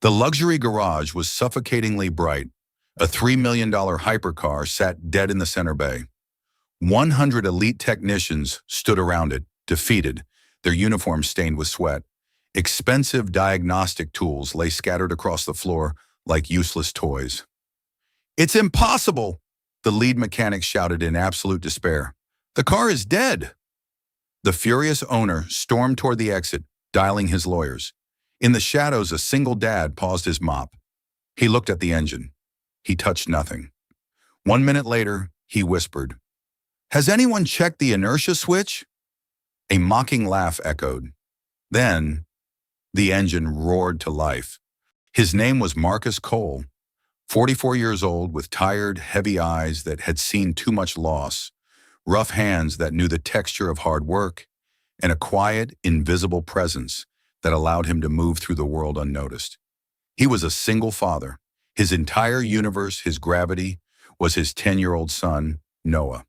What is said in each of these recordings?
The luxury garage was suffocatingly bright. A $3 million hypercar sat dead in the center bay. 100 elite technicians stood around it, defeated, their uniforms stained with sweat. Expensive diagnostic tools lay scattered across the floor like useless toys. "It's impossible!" the lead mechanic shouted in absolute despair. "The car is dead!" The furious owner stormed toward the exit, dialing his lawyers. In the shadows, a single dad paused his mop. He looked at the engine. He touched nothing. 1 minute later, he whispered, "Has anyone checked the inertia switch?" A mocking laugh echoed. Then, the engine roared to life. His name was Marcus Cole, 44 years old with tired, heavy eyes that had seen too much loss, rough hands that knew the texture of hard work, and a quiet, invisible presence that allowed him to move through the world unnoticed. He was a single father. His entire universe, his gravity, was his 10-year-old son, Noah.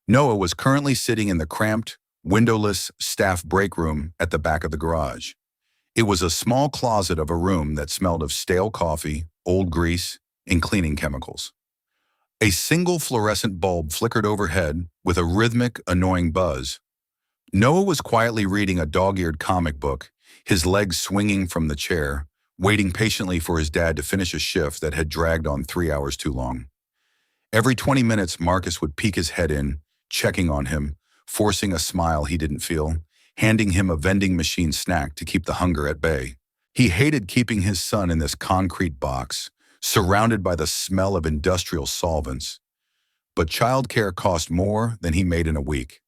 Noah was currently sitting in the cramped, windowless staff break room at the back of the garage. It was a small closet of a room that smelled of stale coffee, old grease, and cleaning chemicals. A single fluorescent bulb flickered overhead with a rhythmic, annoying buzz. Noah was quietly reading a dog-eared comic book, his legs swinging from the chair, waiting patiently for his dad to finish a shift that had dragged on 3 hours too long. Every 20 minutes, Marcus would peek his head in, checking on him, forcing a smile he didn't feel, handing him a vending machine snack to keep the hunger at bay. He hated keeping his son in this concrete box, surrounded by the smell of industrial solvents. But childcare cost more than he made in a week.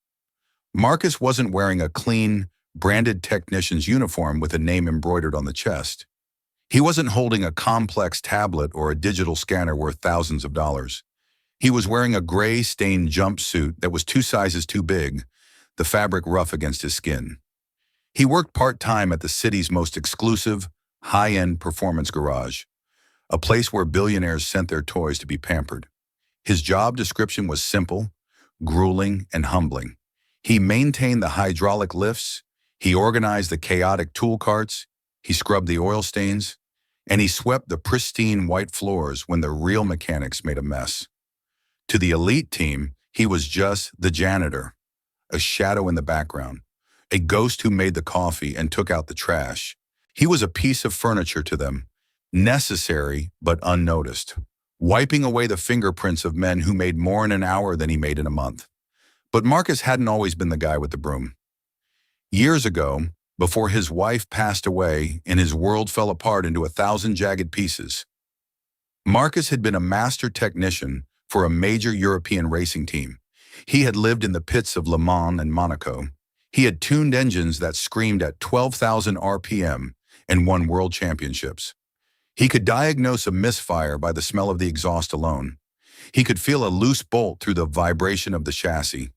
Marcus wasn't wearing a clean, branded technician's uniform with a name embroidered on the chest. He wasn't holding a complex tablet or a digital scanner worth thousands of dollars. He was wearing a gray, stained jumpsuit that was 2 sizes too big, the fabric rough against his skin. He worked part-time at the city's most exclusive, high-end performance garage, a place where billionaires sent their toys to be pampered. His job description was simple, grueling, and humbling. He maintained the hydraulic lifts, he organized the chaotic tool carts, he scrubbed the oil stains, and he swept the pristine white floors when the real mechanics made a mess. To the elite team, he was just the janitor, a shadow in the background, a ghost who made the coffee and took out the trash. He was a piece of furniture to them, necessary but unnoticed, wiping away the fingerprints of men who made more in an hour than he made in a month. But Marcus hadn't always been the guy with the broom. Years ago, before his wife passed away and his world fell apart into 1,000 jagged pieces, Marcus had been a master technician for a major European racing team. He had lived in the pits of Le Mans and Monaco. He had tuned engines that screamed at 12,000 RPM and won world championships. He could diagnose a misfire by the smell of the exhaust alone. He could feel a loose bolt through the vibration of the chassis.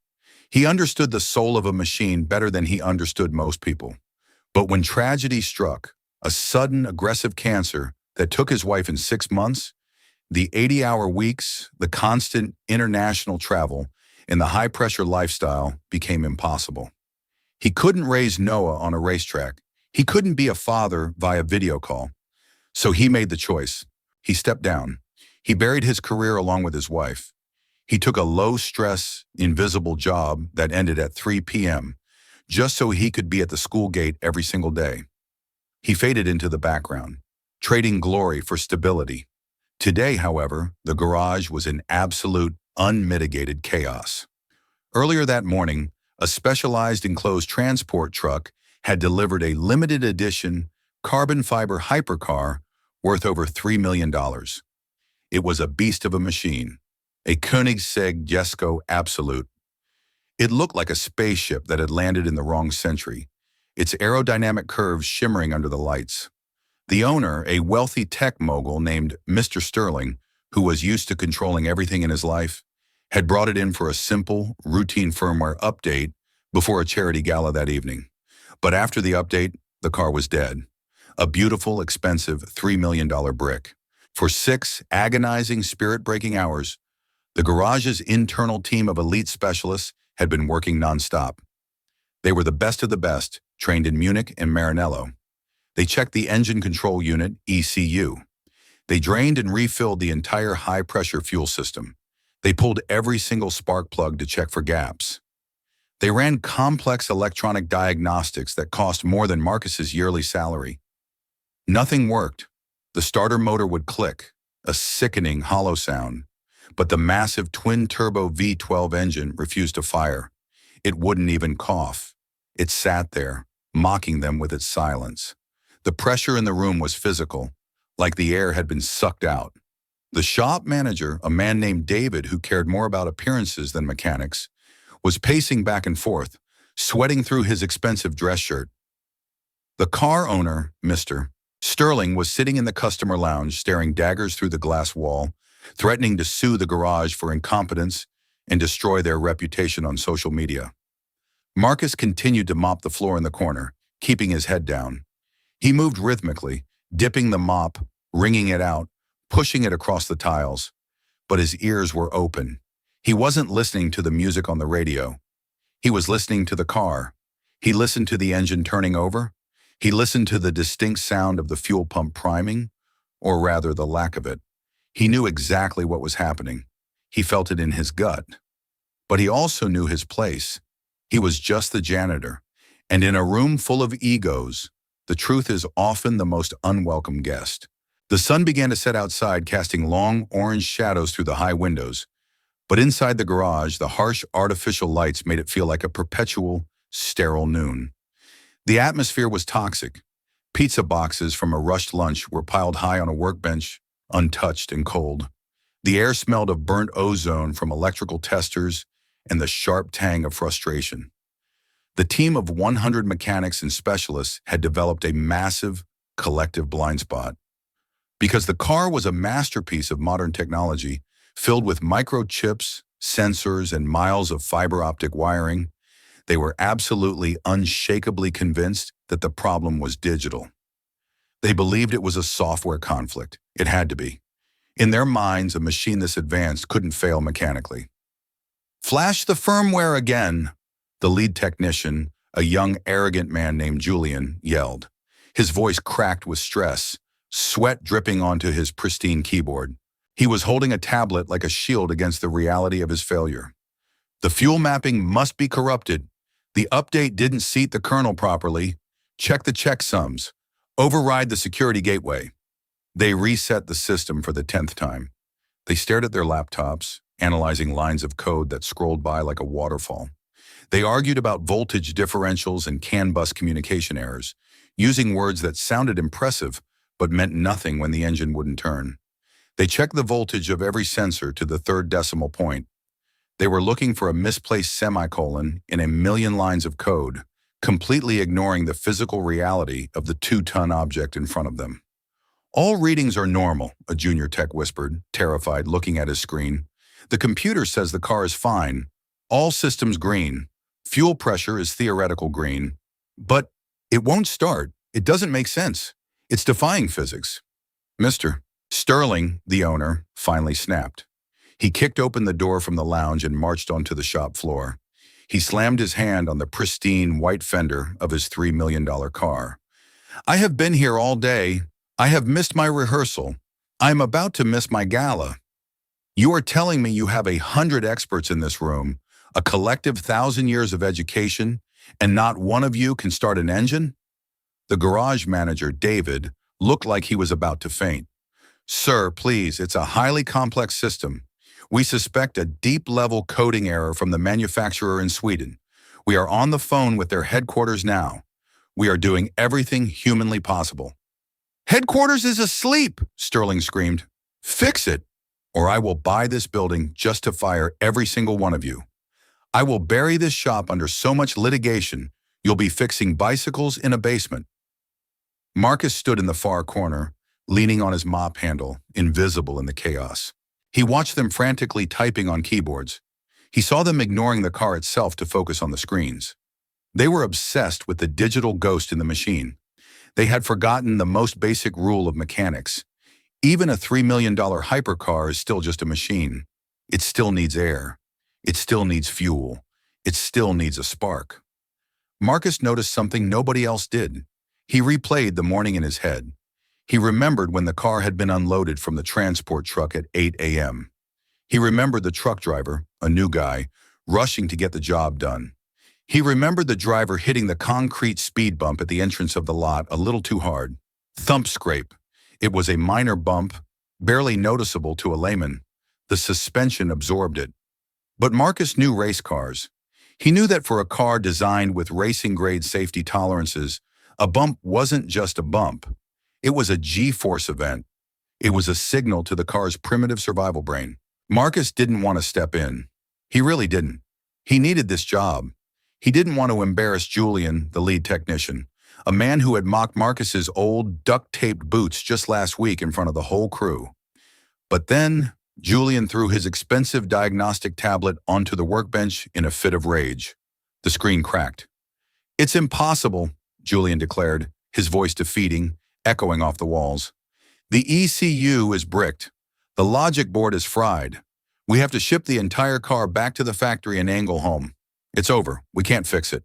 He understood the soul of a machine better than he understood most people. But when tragedy struck, a sudden, aggressive cancer that took his wife in 6 months, the 80-hour weeks, the constant international travel, and the high-pressure lifestyle became impossible. He couldn't raise Noah on a racetrack. He couldn't be a father via video call. So he made the choice. He stepped down. He buried his career along with his wife. He took a low-stress, invisible job that ended at 3 p.m., just so he could be at the school gate every single day. He faded into the background, trading glory for stability. Today, however, the garage was in absolute, unmitigated chaos. Earlier that morning, a specialized enclosed transport truck had delivered a limited edition carbon fiber hypercar worth over $3 million. It was a beast of a machine, a Koenigsegg Jesko Absolute. It looked like a spaceship that had landed in the wrong century, its aerodynamic curves shimmering under the lights. The owner, a wealthy tech mogul named Mr. Sterling, who was used to controlling everything in his life, had brought it in for a simple, routine firmware update before a charity gala that evening. But after the update, the car was dead. A beautiful, expensive $3 million brick. For 6 agonizing, spirit-breaking hours, the garage's internal team of elite specialists had been working nonstop. They were the best of the best, trained in Munich and Maranello. They checked the engine control unit, ECU. They drained and refilled the entire high-pressure fuel system. They pulled every single spark plug to check for gaps. They ran complex electronic diagnostics that cost more than Marcus's yearly salary. Nothing worked. The starter motor would click, a sickening hollow sound, but the massive twin-turbo V12 engine refused to fire. It wouldn't even cough. It sat there, mocking them with its silence. The pressure in the room was physical, like the air had been sucked out. The shop manager, a man named David who cared more about appearances than mechanics, was pacing back and forth, sweating through his expensive dress shirt. The car owner, Mr. Sterling, was sitting in the customer lounge staring daggers through the glass wall, threatening to sue the garage for incompetence and destroy their reputation on social media. Marcus continued to mop the floor in the corner, keeping his head down. He moved rhythmically, dipping the mop, wringing it out, pushing it across the tiles. But his ears were open. He wasn't listening to the music on the radio. He was listening to the car. He listened to the engine turning over. He listened to the distinct sound of the fuel pump priming, or rather the lack of it. He knew exactly what was happening. He felt it in his gut. But he also knew his place. He was just the janitor. And in a room full of egos, the truth is often the most unwelcome guest. The sun began to set outside, casting long orange shadows through the high windows. But inside the garage, the harsh artificial lights made it feel like a perpetual, sterile noon. The atmosphere was toxic. Pizza boxes from a rushed lunch were piled high on a workbench, untouched and cold. The air smelled of burnt ozone from electrical testers and the sharp tang of frustration. The team of 100 mechanics and specialists had developed a massive, collective blind spot. Because the car was a masterpiece of modern technology, filled with microchips, sensors, and miles of fiber optic wiring, they were absolutely unshakably convinced that the problem was digital. They believed it was a software conflict. It had to be. In their minds, a machine this advanced couldn't fail mechanically. "Flash the firmware again," the lead technician, a young, arrogant man named Julian, yelled. His voice cracked with stress, sweat dripping onto his pristine keyboard. He was holding a tablet like a shield against the reality of his failure. "The fuel mapping must be corrupted. The update didn't seat the kernel properly. Check the checksums. Override the security gateway." They reset the system for the 10th time. They stared at their laptops, analyzing lines of code that scrolled by like a waterfall. They argued about voltage differentials and CAN bus communication errors, using words that sounded impressive but meant nothing when the engine wouldn't turn. They checked the voltage of every sensor to the third decimal point. They were looking for a misplaced semicolon in a million lines of code, completely ignoring the physical reality of the 2-ton object in front of them. "All readings are normal," a junior tech whispered, terrified, looking at his screen. "The computer says the car is fine. All systems green. Fuel pressure is theoretical green. But it won't start. It doesn't make sense. It's defying physics." Mr. Sterling, the owner, finally snapped. He kicked open the door from the lounge and marched onto the shop floor. He slammed his hand on the pristine white fender of his $3 million car. "I have been here all day. I have missed my rehearsal. I am about to miss my gala. You are telling me you have 100 experts in this room, a collective 1,000 years of education, and not one of you can start an engine?" The garage manager, David, looked like he was about to faint. "Sir, please, it's a highly complex system. We suspect a deep-level coding error from the manufacturer in Sweden. We are on the phone with their headquarters now. We are doing everything humanly possible." "Headquarters is asleep," Sterling screamed. "Fix it, or I will buy this building just to fire every single one of you. I will bury this shop under so much litigation, you'll be fixing bicycles in a basement." Marcus stood in the far corner, leaning on his mop handle, invisible in the chaos. He watched them frantically typing on keyboards. He saw them ignoring the car itself to focus on the screens. They were obsessed with the digital ghost in the machine. They had forgotten the most basic rule of mechanics. Even a $3 million hypercar is still just a machine. It still needs air. It still needs fuel. It still needs a spark. Marcus noticed something nobody else did. He replayed the morning in his head. He remembered when the car had been unloaded from the transport truck at 8 a.m. He remembered the truck driver, a new guy, rushing to get the job done. He remembered the driver hitting the concrete speed bump at the entrance of the lot a little too hard. Thump scrape. It was a minor bump, barely noticeable to a layman. The suspension absorbed it. But Marcus knew race cars. He knew that for a car designed with racing-grade safety tolerances, a bump wasn't just a bump. It was a G-force event. It was a signal to the car's primitive survival brain. Marcus didn't want to step in. He really didn't. He needed this job. He didn't want to embarrass Julian, the lead technician, a man who had mocked Marcus's old, duct-taped boots just last week in front of the whole crew. But then, Julian threw his expensive diagnostic tablet onto the workbench in a fit of rage. The screen cracked. "It's impossible," Julian declared, his voice defeating, echoing off the walls. "The ECU is bricked. The logic board is fried. We have to ship the entire car back to the factory and angle home. It's over. We can't fix it."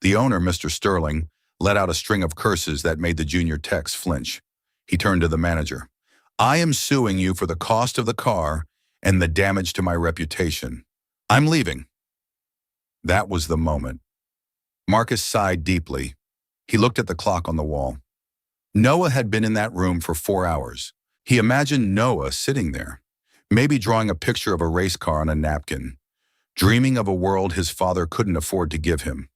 The owner, Mr. Sterling, let out a string of curses that made the junior techs flinch. He turned to the manager. "I am suing you for the cost of the car and the damage to my reputation. I'm leaving." That was the moment. Marcus sighed deeply. He looked at the clock on the wall. Noah had been in that room for 4 hours. He imagined Noah sitting there, maybe drawing a picture of a race car on a napkin, dreaming of a world his father couldn't afford to give him.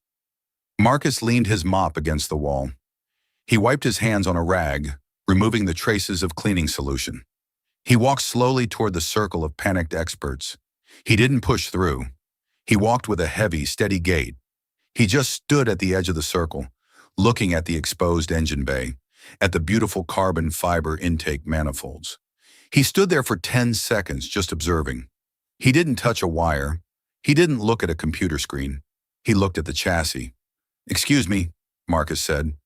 Marcus leaned his mop against the wall. He wiped his hands on a rag, removing the traces of cleaning solution. He walked slowly toward the circle of panicked experts. He didn't push through. He walked with a heavy, steady gait. He just stood at the edge of the circle, looking at the exposed engine bay, at the beautiful carbon fiber intake manifolds. He stood there for 10 seconds, just observing. He didn't touch a wire. He didn't look at a computer screen. He looked at the chassis. "Excuse me," Marcus said.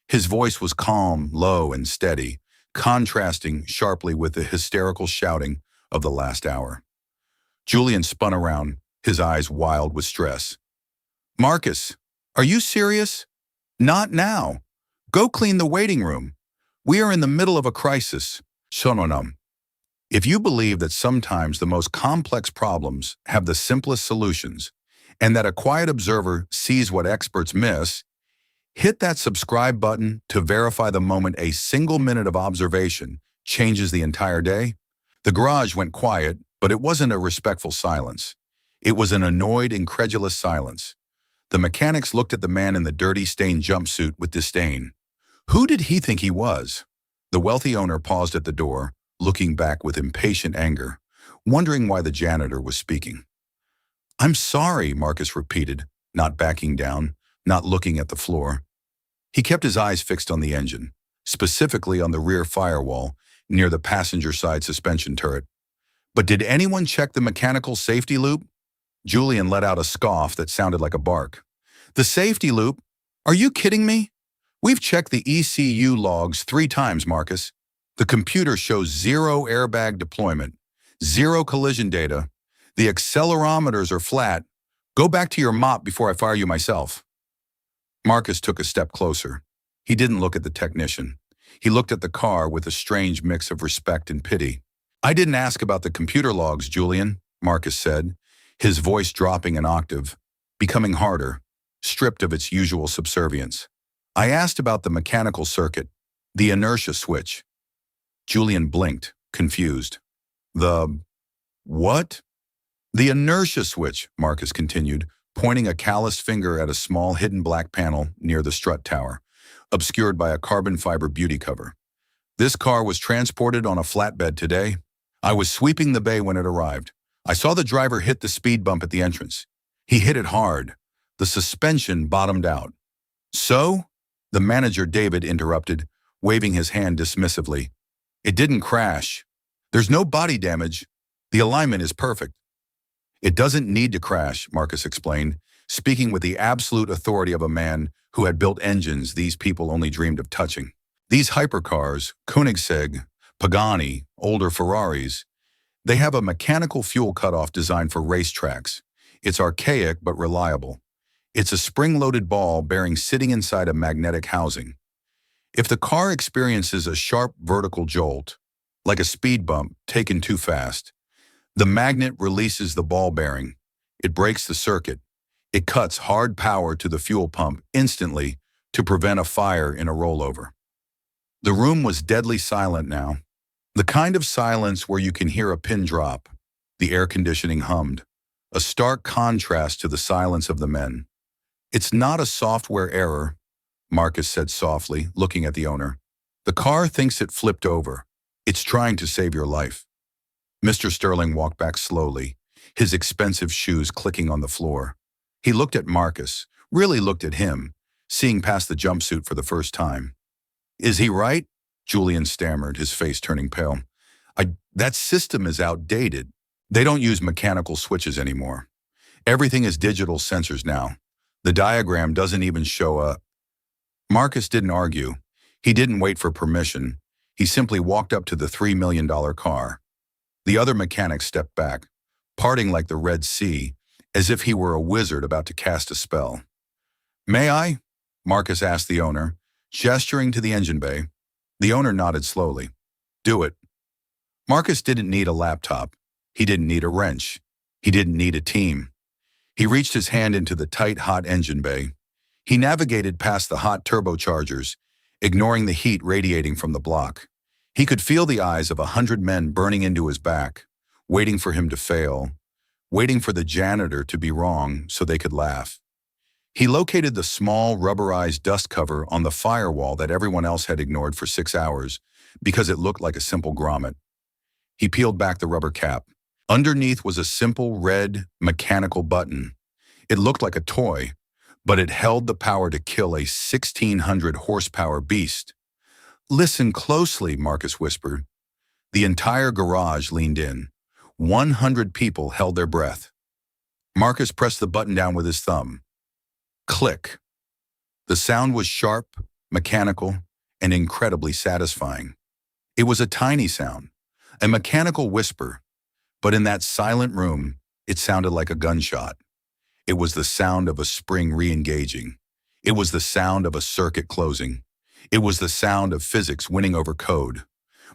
His voice was calm, low, and steady, contrasting sharply with the hysterical shouting of the last hour. Julian spun around, his eyes wild with stress. "Marcus, are you serious? Not now. Go clean the waiting room. We are in the middle of a crisis." Shononam. If you believe that sometimes the most complex problems have the simplest solutions, and that a quiet observer sees what experts miss, hit that subscribe button to verify the moment a single minute of observation changes the entire day. The garage went quiet, but it wasn't a respectful silence. It was an annoyed, incredulous silence. The mechanics looked at the man in the dirty, stained jumpsuit with disdain. Who did he think he was? The wealthy owner paused at the door, looking back with impatient anger, wondering why the janitor was speaking. "I'm sorry," Marcus repeated, not backing down, not looking at the floor. He kept his eyes fixed on the engine, specifically on the rear firewall near the passenger side suspension turret. "But did anyone check the mechanical safety loop?" Julian let out a scoff that sounded like a bark. "The safety loop? Are you kidding me? We've checked the ECU logs 3 times, Marcus. The computer shows 0 airbag deployment, 0 collision data. The accelerometers are flat. Go back to your mop before I fire you myself." Marcus took a step closer. He didn't look at the technician. He looked at the car with a strange mix of respect and pity. "I didn't ask about the computer logs, Julian," Marcus said, his voice dropping an octave, becoming harder, stripped of its usual subservience. "I asked about the mechanical circuit, the inertia switch." Julian blinked, confused. "The what?" "The inertia switch," Marcus continued, pointing a calloused finger at a small hidden black panel near the strut tower, obscured by a carbon fiber beauty cover. "This car was transported on a flatbed today. I was sweeping the bay when it arrived. I saw the driver hit the speed bump at the entrance. He hit it hard. The suspension bottomed out." "So?" The manager, David, interrupted, waving his hand dismissively. "It didn't crash. There's no body damage. The alignment is perfect." "It doesn't need to crash," Marcus explained, speaking with the absolute authority of a man who had built engines these people only dreamed of touching. "These hypercars, Koenigsegg, Pagani, older Ferraris, they have a mechanical fuel cutoff designed for racetracks. It's archaic but reliable. It's a spring-loaded ball bearing sitting inside a magnetic housing. If the car experiences a sharp vertical jolt, like a speed bump taken too fast, the magnet releases the ball bearing. It breaks the circuit. It cuts hard power to the fuel pump instantly to prevent a fire in a rollover. The room was deadly silent now. The kind of silence where you can hear a pin drop. The air conditioning hummed, a stark contrast to the silence of the men. "It's not a software error," Marcus said softly, looking at the owner. "The car thinks it flipped over. It's trying to save your life." Mr. Sterling walked back slowly, his expensive shoes clicking on the floor. He looked at Marcus, really looked at him, seeing past the jumpsuit for the first time. "Is he right?" Julian stammered, his face turning pale. That system is outdated. They don't use mechanical switches anymore. Everything is digital sensors now. The diagram doesn't even show up." Marcus didn't argue. He didn't wait for permission. He simply walked up to the $3 million car. The other mechanic stepped back, parting like the Red Sea, as if he were a wizard about to cast a spell. "May I?" Marcus asked the owner, gesturing to the engine bay. The owner nodded slowly. "Do it." Marcus didn't need a laptop. He didn't need a wrench. He didn't need a team. He reached his hand into the tight, hot engine bay. He navigated past the hot turbochargers, ignoring the heat radiating from the block. He could feel the eyes of 100 men burning into his back, waiting for him to fail, waiting for the janitor to be wrong so they could laugh. He located the small, rubberized dust cover on the firewall that everyone else had ignored for 6 hours because it looked like a simple grommet. He peeled back the rubber cap. Underneath was a simple red, mechanical button. It looked like a toy, but it held the power to kill a 1,600 horsepower beast. "Listen closely," Marcus whispered. The entire garage leaned in. 100 people held their breath. Marcus pressed the button down with his thumb. Click. The sound was sharp, mechanical, and incredibly satisfying. It was a tiny sound, a mechanical whisper, but in that silent room, it sounded like a gunshot. It was the sound of a spring re-engaging. It was the sound of a circuit closing. It was the sound of physics winning over code.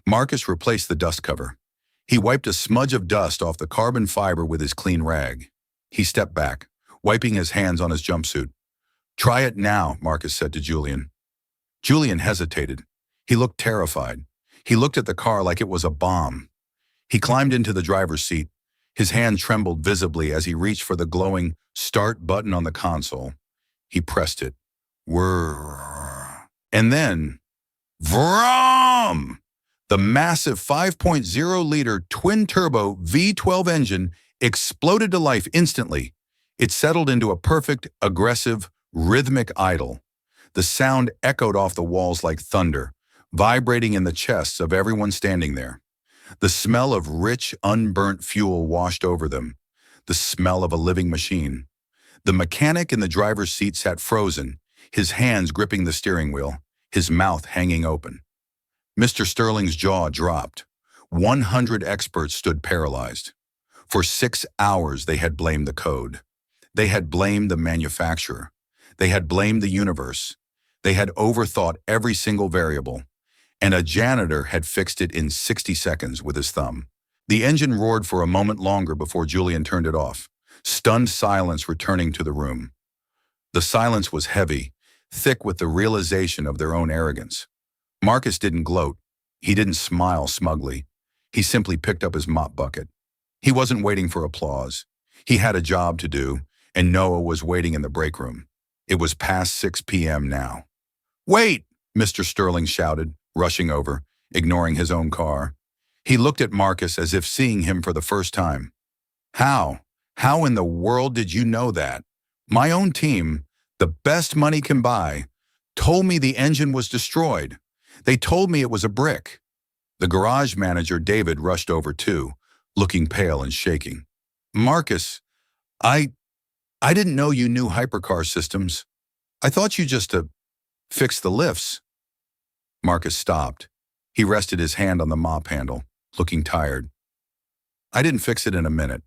Marcus replaced the dust cover. He wiped a smudge of dust off the carbon fiber with his clean rag. He stepped back, wiping his hands on his jumpsuit. "Try it now," Marcus said to Julian. Julian hesitated. He looked terrified. He looked at the car like it was a bomb. He climbed into the driver's seat. His hand trembled visibly as he reached for the glowing start button on the console. He pressed it. Whirr. And then, vroom! The massive 5.0-liter twin-turbo V12 engine exploded to life instantly. It settled into a perfect, aggressive, rhythmic idle. The sound echoed off the walls like thunder, vibrating in the chests of everyone standing there. The smell of rich, unburnt fuel washed over them, the smell of a living machine. The mechanic in the driver's seat sat frozen, his hands gripping the steering wheel, his mouth hanging open. Mr. Sterling's jaw dropped. 100 experts stood paralyzed. For 6 hours they had blamed the code. They had blamed the manufacturer. They had blamed the universe. They had overthought every single variable. And a janitor had fixed it in 60 seconds with his thumb. The engine roared for a moment longer before Julian turned it off, stunned silence returning to the room. The silence was heavy, thick with the realization of their own arrogance. Marcus didn't gloat. He didn't smile smugly. He simply picked up his mop bucket. He wasn't waiting for applause. He had a job to do, and Noah was waiting in the break room. It was past 6 p.m. now. "Wait!" Mr. Sterling shouted, rushing over, ignoring his own car. He looked at Marcus as if seeing him for the first time. How in the world did you know that? My own team, the best money can buy, told me the engine was destroyed. They told me it was a brick." The garage manager, David, rushed over too, looking pale and shaking. "Marcus, I didn't know you knew hypercar systems. I thought you just fixed the lifts." Marcus stopped. He rested his hand on the mop handle, looking tired. "I didn't fix it in a minute,"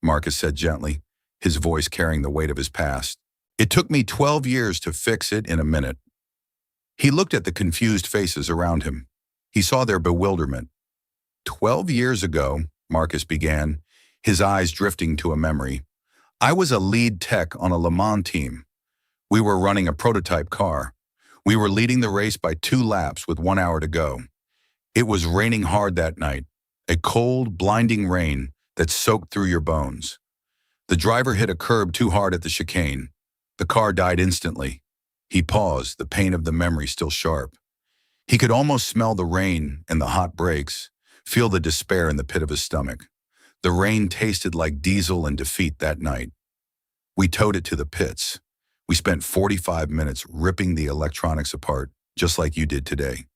Marcus said gently, his voice carrying the weight of his past. "It took me 12 years to fix it in a minute." He looked at the confused faces around him. He saw their bewilderment. 12 years ago, Marcus began, his eyes drifting to a memory. I was a lead tech on a Le Mans team. We were running a prototype car. We were leading the race by 2 laps with 1 hour to go. It was raining hard that night, a cold, blinding rain that soaked through your bones. The driver hit a curb too hard at the chicane. The car died instantly. He paused, the pain of the memory still sharp. He could almost smell the rain and the hot brakes, feel the despair in the pit of his stomach. The rain tasted like diesel and defeat that night. We towed it to the pits. We spent 45 minutes ripping the electronics apart, just like you did today.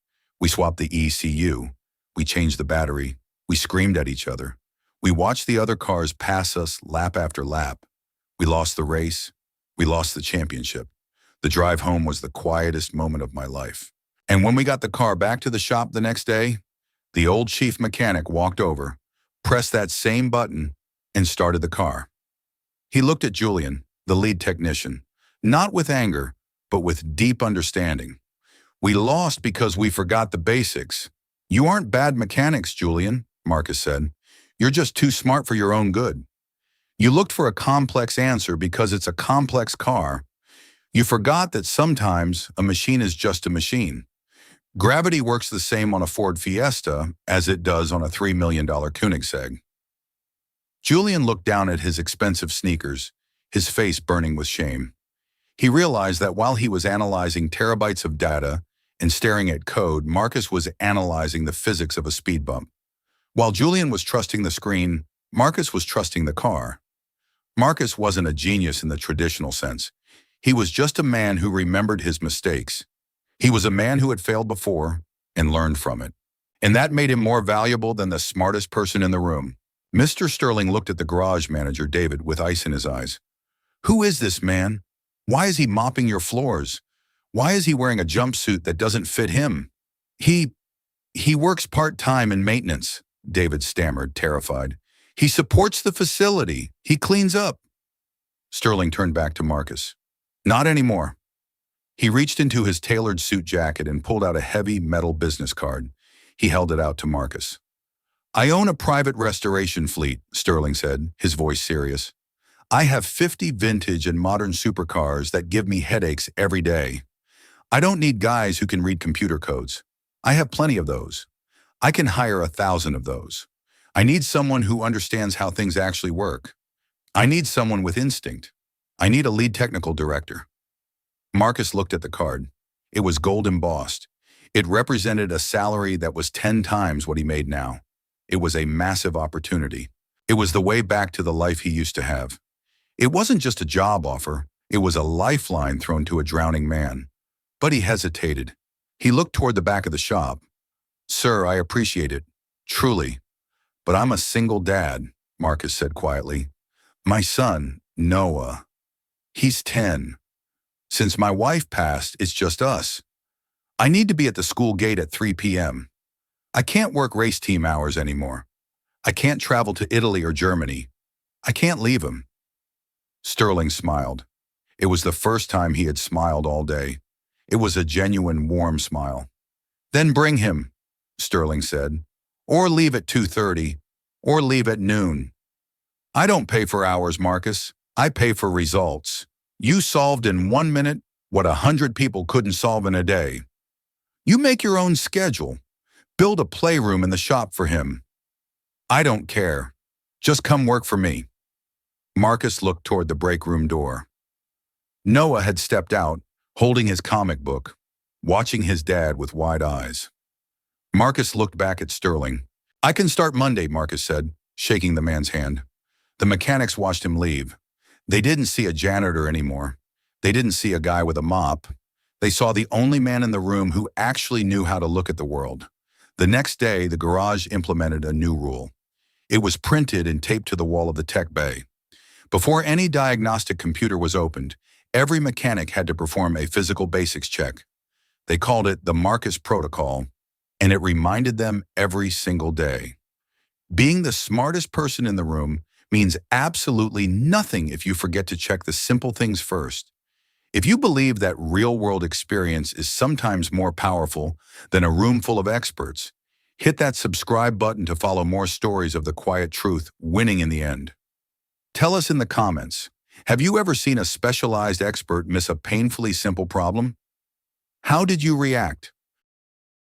We swapped the ECU. We changed the battery. We screamed at each other. We watched the other cars pass us lap after lap. We lost the race. We lost the championship. The drive home was the quietest moment of my life. And when we got the car back to the shop the next day, the old chief mechanic walked over, pressed that same button, and started the car. He looked at Julian, the lead technician, not with anger, but with deep understanding. We lost because we forgot the basics. You aren't bad mechanics, Julian, Marcus said. You're just too smart for your own good. You looked for a complex answer because it's a complex car. You forgot that sometimes a machine is just a machine. Gravity works the same on a Ford Fiesta as it does on a $3 million Koenigsegg. Julian looked down at his expensive sneakers, his face burning with shame. He realized that while he was analyzing terabytes of data and staring at code, Marcus was analyzing the physics of a speed bump. While Julian was trusting the screen, Marcus was trusting the car. Marcus wasn't a genius in the traditional sense. He was just a man who remembered his mistakes. He was a man who had failed before and learned from it. And that made him more valuable than the smartest person in the room. Mr. Sterling looked at the garage manager, David, with ice in his eyes. Who is this man? Why is he mopping your floors? Why is he wearing a jumpsuit that doesn't fit him? He works part-time in maintenance, David stammered, terrified. He supports the facility. He cleans up. Sterling turned back to Marcus. Not anymore. He reached into his tailored suit jacket and pulled out a heavy metal business card. He held it out to Marcus. I own a private restoration fleet, Sterling said, his voice serious. I have 50 vintage and modern supercars that give me headaches every day. I don't need guys who can read computer codes. I have plenty of those. I can hire 1,000 of those. I need someone who understands how things actually work. I need someone with instinct. I need a lead technical director. Marcus looked at the card. It was gold embossed. It represented a salary that was 10 times what he made now. It was a massive opportunity. It was the way back to the life he used to have. It wasn't just a job offer. It was a lifeline thrown to a drowning man. But he hesitated. He looked toward the back of the shop. Sir, I appreciate it. Truly. But I'm a single dad, Marcus said quietly. My son, Noah, he's 10. Since my wife passed, it's just us. I need to be at the school gate at 3 p.m. I can't work race team hours anymore. I can't travel to Italy or Germany. I can't leave him. Sterling smiled. It was the first time he had smiled all day. It was a genuine, warm smile. Then bring him, Sterling said. Or leave at 2:30, or leave at noon. I don't pay for hours, Marcus. I pay for results. You solved in 1 minute what 100 people couldn't solve in a day. You make your own schedule. Build a playroom in the shop for him. I don't care. Just come work for me. Marcus looked toward the break room door. Noah had stepped out, holding his comic book, watching his dad with wide eyes. Marcus looked back at Sterling. I can start Monday, Marcus said, shaking the man's hand. The mechanics watched him leave. They didn't see a janitor anymore. They didn't see a guy with a mop. They saw the only man in the room who actually knew how to look at the world. The next day, the garage implemented a new rule. It was printed and taped to the wall of the tech bay. Before any diagnostic computer was opened, every mechanic had to perform a physical basics check. They called it the Marcus Protocol, and it reminded them every single day. Being the smartest person in the room means absolutely nothing if you forget to check the simple things first. If you believe that real-world experience is sometimes more powerful than a room full of experts, hit that subscribe button to follow more stories of the quiet truth winning in the end. Tell us in the comments, have you ever seen a specialized expert miss a painfully simple problem? How did you react?